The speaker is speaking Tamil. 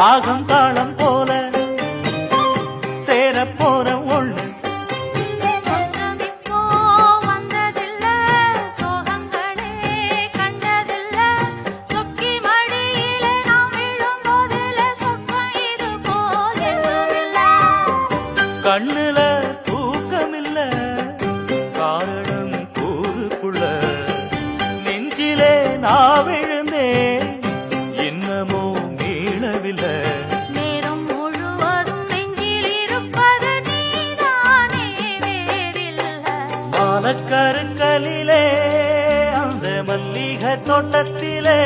ராகம் தாளம் போல சேர போற ஒண்ணு கண்ணுல தூக்கமில்ல காரணம் கூறுக்குள்ள நெஞ்சிலே நான் விழுந்தேன் இன்னமோ மீளவில்லை நேரம் முழுவதும் நெஞ்சில் இருப்பது நீதானே வேறில்லை மானக்கருங்கலிலே அந்த மல்லிகை தோட்டத்திலே